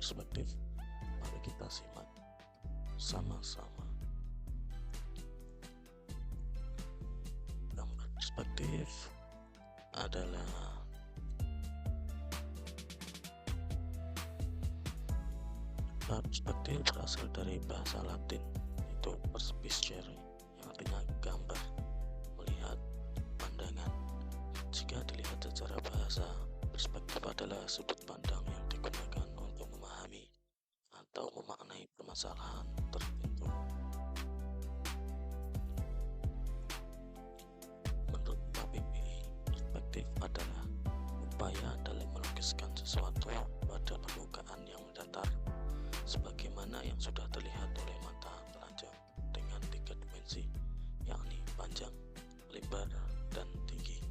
perspektif. Mari kita simak sama-sama. Gambar perspektif adalah perspektif berasal dari bahasa Latin, yaitu perspicere, yang artinya gambar, melihat, pandangan. Jika dilihat secara bahasa, perspektif adalah sudut pandang yang digunakan untuk memahami atau memaknai permasalahan tertentu. Menurut KBBI, perspektif adalah upaya dalam melukiskan sesuatu pada permukaan yang mendatar, sebagaimana yang sudah terlihat oleh mata telanjang dengan 3 dimensi, yakni panjang, lebar, dan tinggi.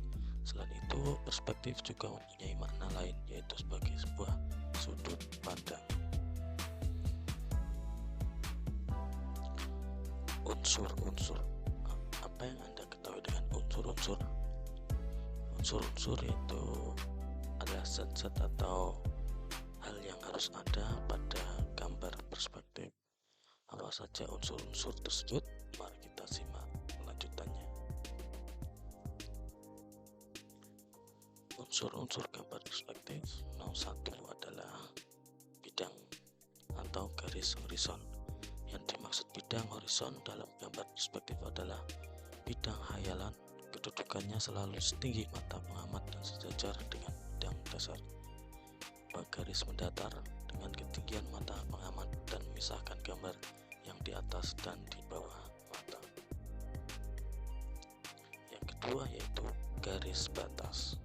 Selain itu, perspektif juga mempunyai makna lain, yaitu sebagai sebuah sudut pandang. Unsur-unsur. Apa yang Anda ketahui dengan unsur-unsur? Unsur-unsur itu adalah zat-zat atau hal yang harus ada pada gambar perspektif. Apa saja unsur-unsur tersebut? Mari kita simak kelanjutannya. Unsur-unsur gambar perspektif nomor 1 adalah bidang atau garis horizon. Yang dimaksud bidang horizon dalam gambar perspektif adalah bidang hayalan, kedudukannya selalu setinggi mata pengamat dan sejajar dengan bidang dasar. Garis mendatar dengan ketinggian mata pengamat dan memisahkan gambar yang di atas dan di bawah mata. Yang kedua yaitu garis batas.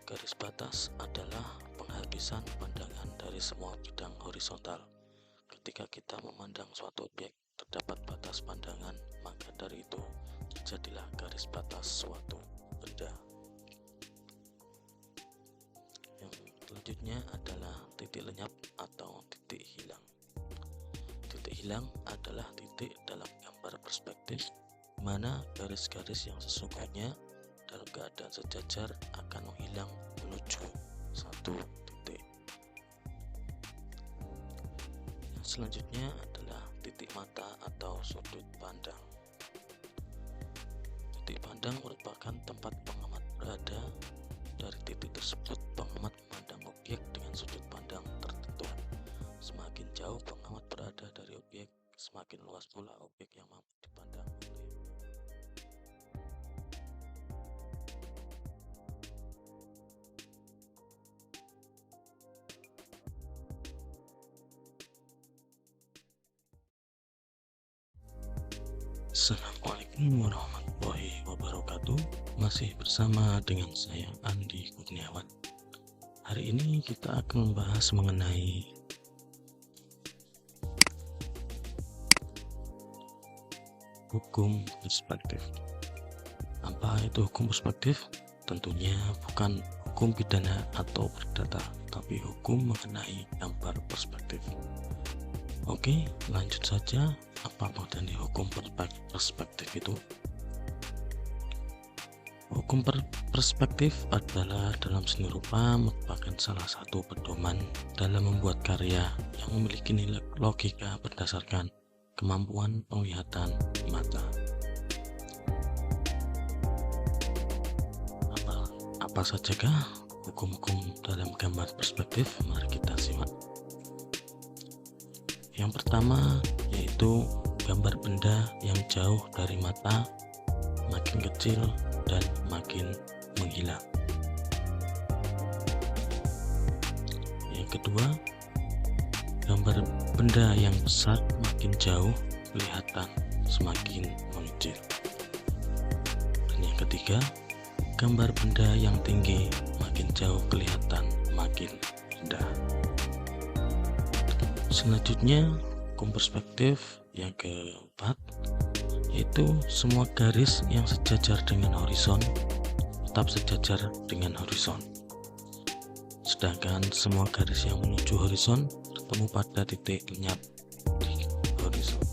Garis batas adalah penghabisan pandangan dari semua bidang horizontal. Ketika kita memandang suatu objek, terdapat batas pandangan, maka dari itu terjadilah garis batas suatu benda. Yang selanjutnya adalah titik lenyap atau titik hilang. Titik hilang adalah titik dalam gambar perspektif mana garis-garis yang sesungguhnya dalam keadaan sejajar akan menghilang menuju satu titik. Yang selanjutnya adalah titik mata atau sudut pandang. Titik pandang merupakan tempat pengamat berada. Dari titik tersebut, pengamat memandang objek dengan sudut pandang tertentu. Semakin jauh pengamat berada dari objek, semakin luas pula objek yang mampu dipandang oleh. Assalamualaikum warahmatullahi wabarakatuh. Masih bersama dengan saya Andi Kurniawan. Hari ini kita akan membahas mengenai hukum perspektif. Apa itu hukum perspektif? Tentunya bukan hukum pidana atau perdata, tapi hukum mengenai gambar perspektif. Oke, lanjut saja. Apa mengenai hukum perspektif itu? Hukum perspektif adalah dalam seni rupa merupakan salah satu pedoman dalam membuat karya yang memiliki nilai logika berdasarkan kemampuan penglihatan mata. Apa sajakah hukum-hukum dalam gambar perspektif? Mari kita simak. Yang pertama yaitu gambar benda yang jauh dari mata makin kecil dan makin menghilang. Yang kedua, gambar benda yang besar makin jauh kelihatan semakin mengecil. Dan yang ketiga, gambar benda yang tinggi makin jauh kelihatan makin rendah. Selanjutnya, hukum perspektif yang keempat yaitu semua garis yang sejajar dengan horizon tetap sejajar dengan horizon. Sedangkan semua garis yang menuju horizon bertemu pada titik lenyap di horizon.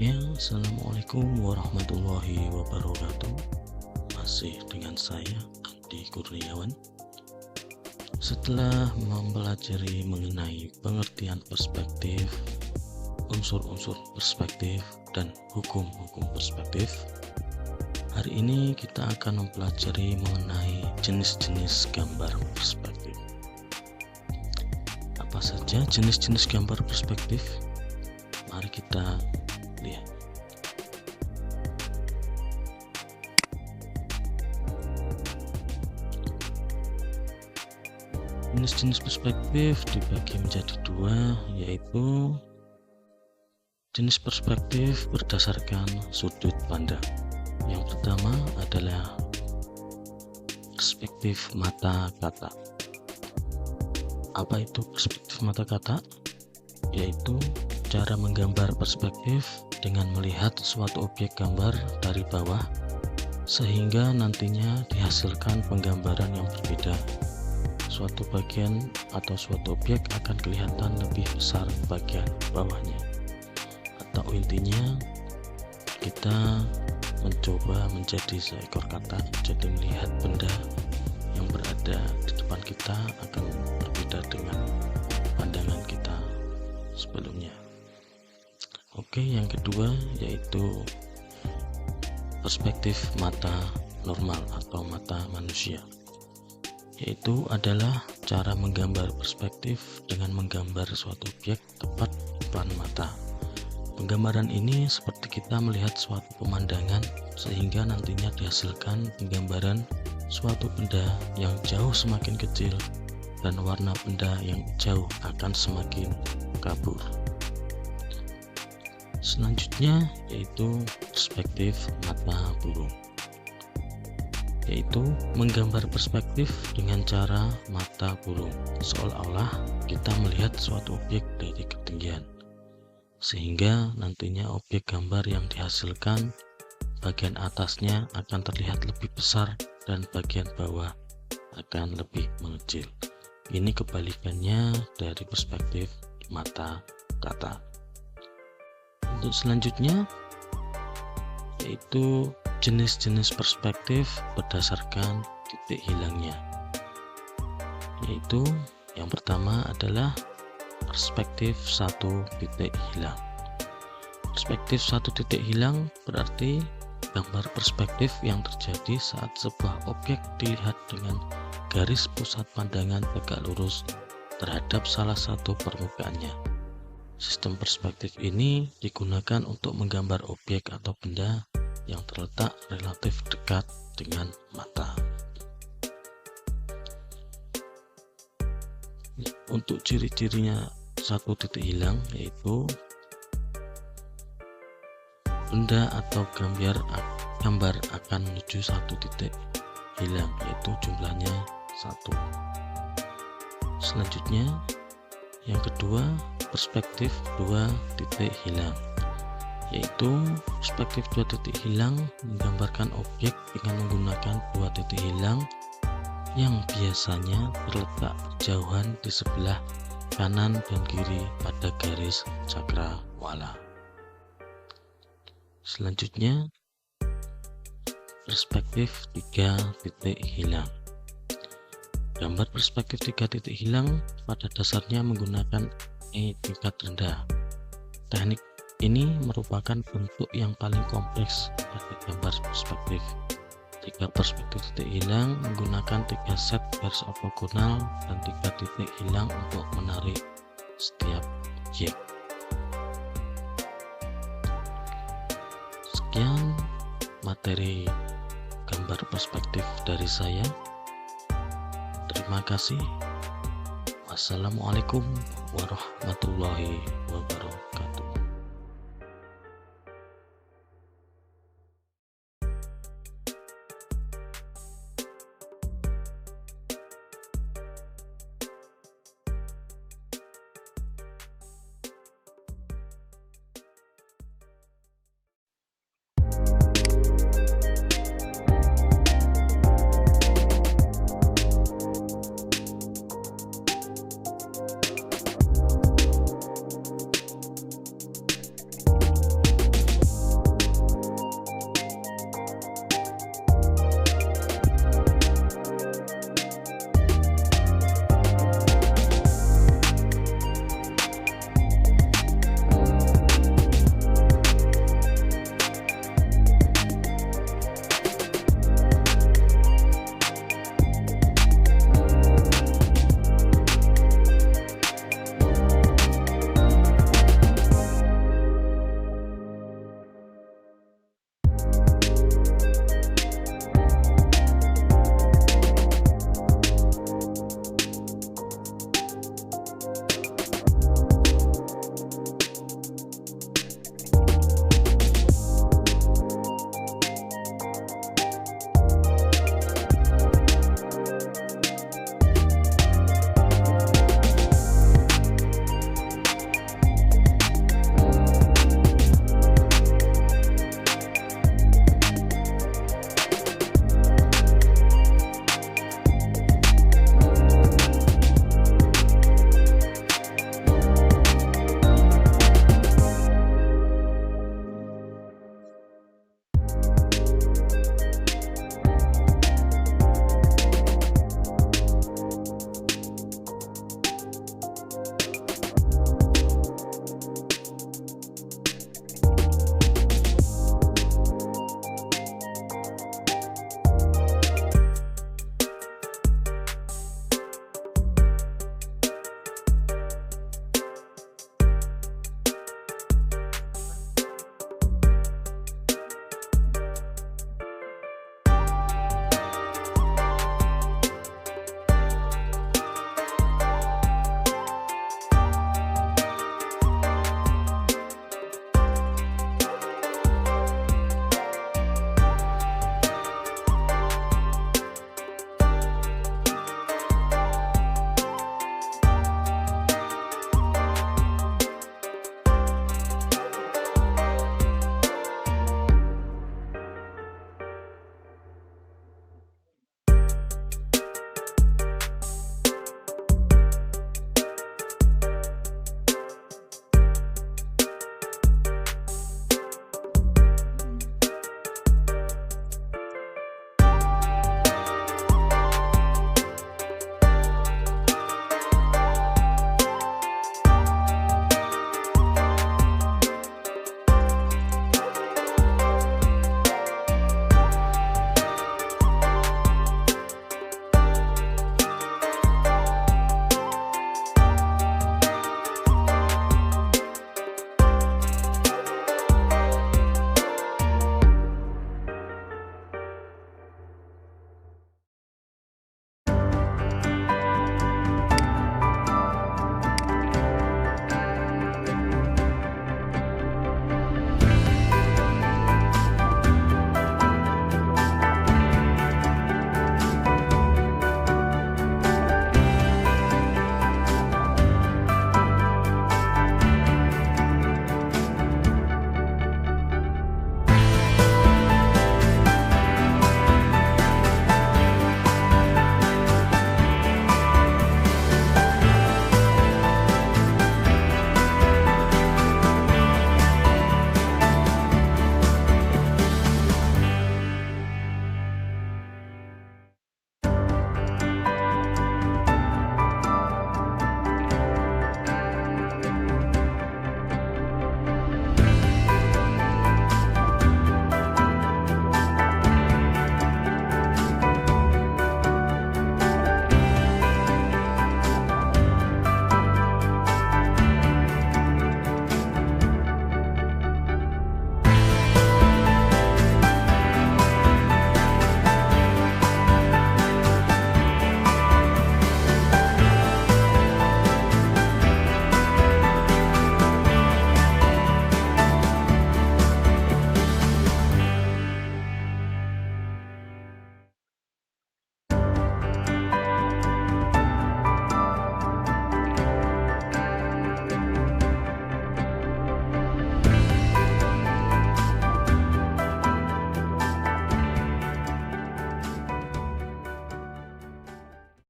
Ya, assalamualaikum warahmatullahi wabarakatuh. Masih dengan saya, Andi Kurniawan. Setelah mempelajari mengenai pengertian perspektif, unsur-unsur perspektif, dan hukum-hukum perspektif, hari ini kita akan mempelajari mengenai jenis-jenis gambar perspektif. Apa saja jenis-jenis gambar perspektif? Mari kita lihat. Jenis-jenis perspektif dibagi menjadi dua, yaitu jenis perspektif berdasarkan sudut pandang. Yang pertama adalah perspektif mata kata. Apa itu perspektif mata kata? Yaitu cara menggambar perspektif dengan melihat suatu objek gambar dari bawah sehingga nantinya dihasilkan penggambaran yang berbeda. Suatu bagian atau suatu objek akan kelihatan lebih besar bagian bawahnya. Atau intinya kita mencoba menjadi seekor kata, jadi melihat benda yang berada di depan kita akan berbeda dengan pandangan kita sebelumnya. Oke, yang kedua yaitu perspektif mata normal atau mata manusia, yaitu adalah cara menggambar perspektif dengan menggambar suatu objek tepat depan mata. Penggambaran ini seperti kita melihat suatu pemandangan sehingga nantinya dihasilkan penggambaran suatu benda yang jauh semakin kecil dan warna benda yang jauh akan semakin kabur. Selanjutnya yaitu perspektif mata burung, yaitu menggambar perspektif dengan cara mata burung, seolah-olah kita melihat suatu objek dari ketinggian, sehingga nantinya objek gambar yang dihasilkan bagian atasnya akan terlihat lebih besar dan bagian bawah akan lebih mengecil. Ini kebalikannya dari perspektif mata kata. Untuk selanjutnya yaitu jenis-jenis perspektif berdasarkan titik hilangnya, yaitu yang pertama adalah perspektif satu titik hilang. Perspektif satu titik hilang berarti gambar perspektif yang terjadi saat sebuah objek dilihat dengan garis pusat pandangan tegak lurus terhadap salah satu permukaannya. Sistem perspektif ini digunakan untuk menggambar objek atau benda yang terletak relatif dekat dengan mata. Untuk ciri-cirinya satu titik hilang yaitu benda atau gambar akan menuju satu titik hilang, yaitu jumlahnya 1. Selanjutnya yang kedua, perspektif dua titik hilang, yaitu perspektif dua titik hilang menggambarkan objek dengan menggunakan dua titik hilang yang biasanya terletak berjauhan di sebelah kanan dan kiri pada garis cakrawala. Selanjutnya perspektif tiga titik hilang. Gambar perspektif tiga titik hilang pada dasarnya menggunakan tingkat rendah. Teknik ini merupakan bentuk yang paling kompleks pada gambar perspektif. Tiga perspektif titik hilang menggunakan tiga set garis ortogonal dan tiga titik hilang untuk menarik setiap objek. Sekian materi gambar perspektif dari saya. Terima kasih. Wassalamualaikum warahmatullahi wabarakatuh.